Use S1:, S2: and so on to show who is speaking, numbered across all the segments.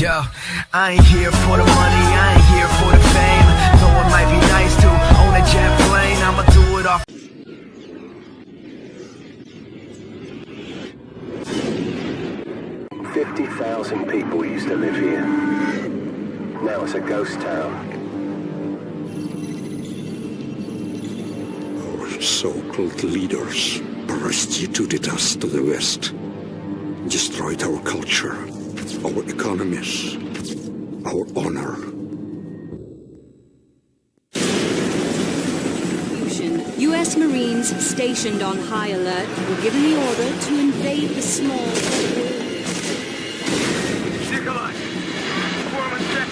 S1: Yo, I ain't here for the money, I ain't here for the fame. Though it might be nice to own a jet plane, I'ma do it off.
S2: 50,000 people used to live here. Now it's a ghost town.
S3: Our so-called leaders prostituted us to the West, destroyed our culture, our economies, our honor.
S4: U.S. Marines stationed on high alert were given the order to invade the small...
S5: Nikolai! Foreman check!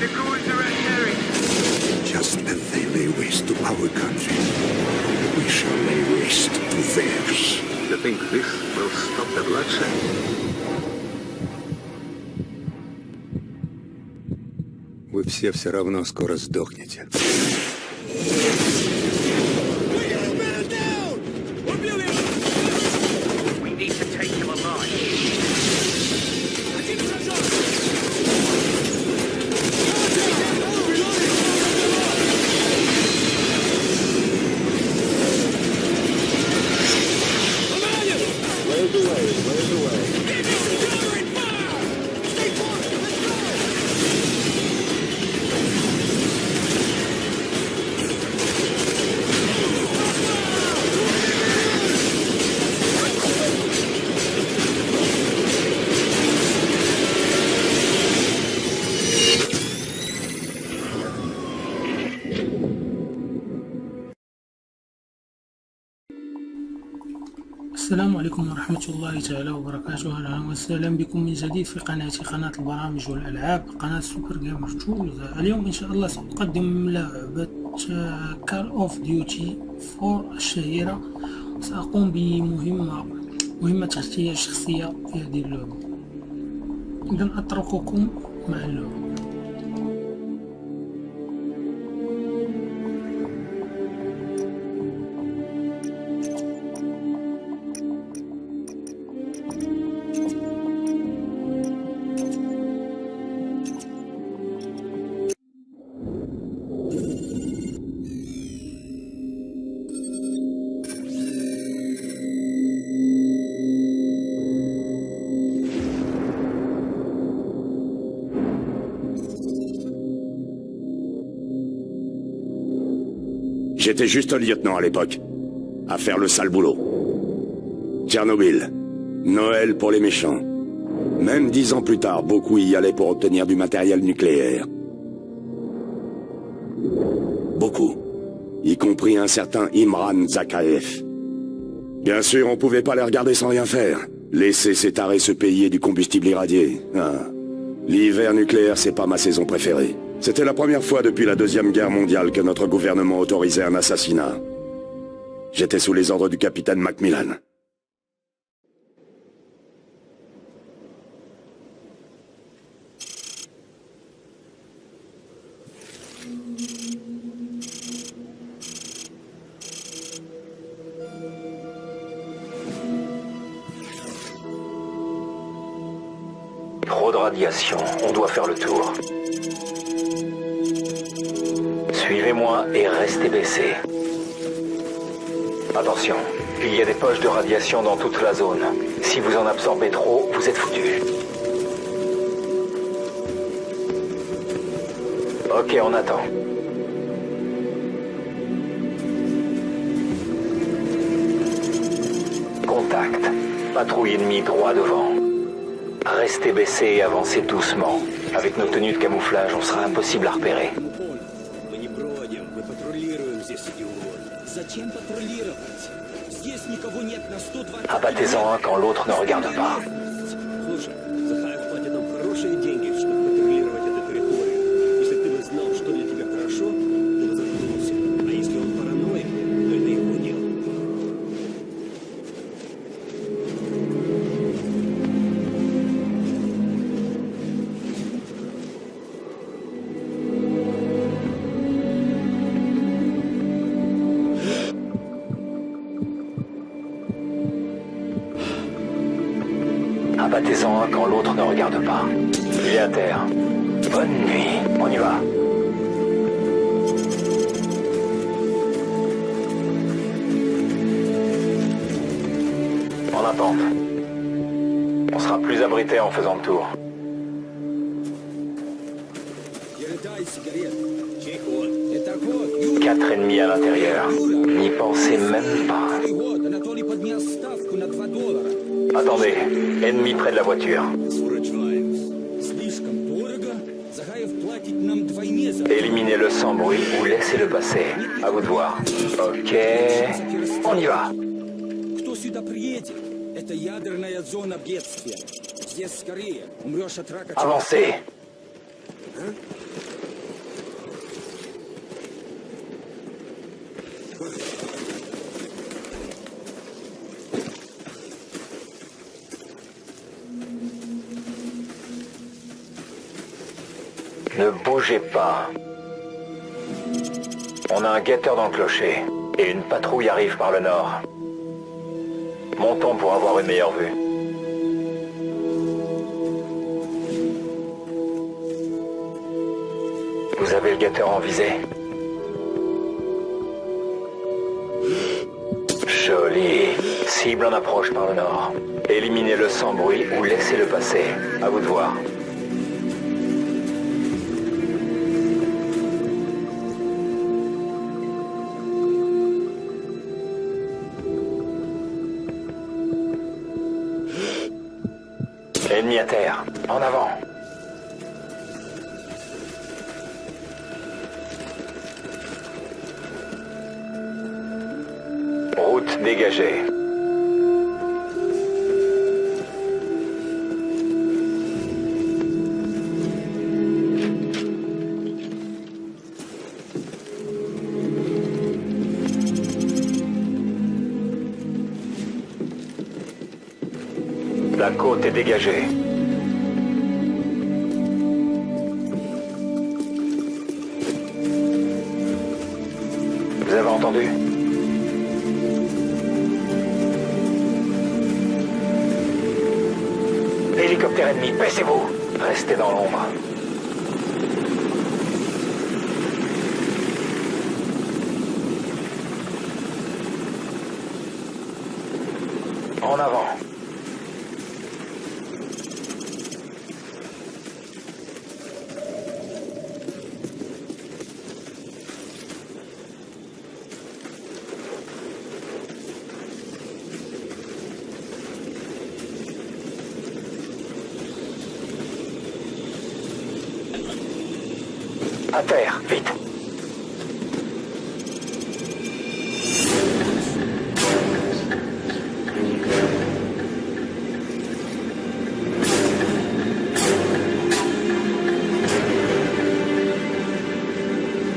S5: The crews are at Harry!
S3: Just as they lay waste to our country, we shall lay waste to theirs.
S6: You think this will stop the bloodshed?
S3: Вы все равно скоро сдохнете.
S5: We need to take him alive.
S7: السلام عليكم ورحمة الله تعالى وبركاته. أهلا وسهلا بكم من جديد في قناة البرامج والألعاب، قناة سوبر جيمر تولز. اليوم إن شاء الله سأقدم لعبة كال أوف ديوتي 4 الشهيرة، وسأقوم بمهمة تغطية شخصية في هذه اللعبة. إذن أترككم مع اللعبة.
S8: J'étais juste lieutenant à l'époque, à faire le sale boulot. Tchernobyl, Noël pour les méchants. Même 10 ans plus tard, beaucoup y allaient pour obtenir du matériel nucléaire. Beaucoup. Y compris un certain Imran Zakhaev. Bien sûr, on pouvait pas les regarder sans rien faire. Laisser ces tarés se payer du combustible irradié. Ah. L'hiver nucléaire, c'est pas ma saison préférée. C'était la première fois depuis la Deuxième Guerre mondiale que notre gouvernement autorisait un assassinat. J'étais sous les ordres du capitaine Macmillan.
S2: Trop de radiation, on doit faire le tour. Suivez-moi et restez baissés. Attention, il y a des poches de radiation dans toute la zone. Si vous en absorbez trop, vous êtes foutus. Ok, on attend. Contact. Patrouille ennemie droit devant. Restez baissés et avancez doucement. Avec nos tenues de camouflage, on sera impossible à repérer. Abattez-en un quand l'autre ne regarde pas. Abattez-en un quand l'autre ne regarde pas. Il est à terre. Bonne nuit, on y va. En attente. On sera plus abrité en faisant le tour. 4 ennemis à l'intérieur. N'y pensez même pas. Attendez, ennemi près de la voiture. Éliminez-le sans bruit ou laissez-le passer. À vous de voir. Ok, on y va. Avancez. Ne bougez pas. On a un guetteur dans le clocher. Et une patrouille arrive par le nord. Montons pour avoir une meilleure vue. Vous avez le guetteur en visée? Joli. Cible en approche par le nord. Éliminez-le sans bruit ou laissez-le passer. À vous de voir. Ennemi à terre. En avant. Route dégagée. La côte est dégagée. Vous avez entendu? Hélicoptère ennemi, baissez-vous. Restez dans l'ombre. En avant. À terre, vite.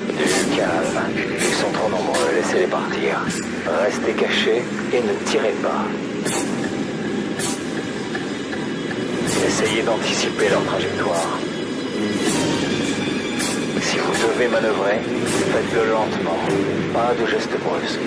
S2: Du calme. Ils sont trop nombreux, laissez-les partir. Restez cachés et ne tirez pas. Essayez d'anticiper leur trajectoire. Si vous devez manœuvrer, faites-le lentement, pas de gestes brusques.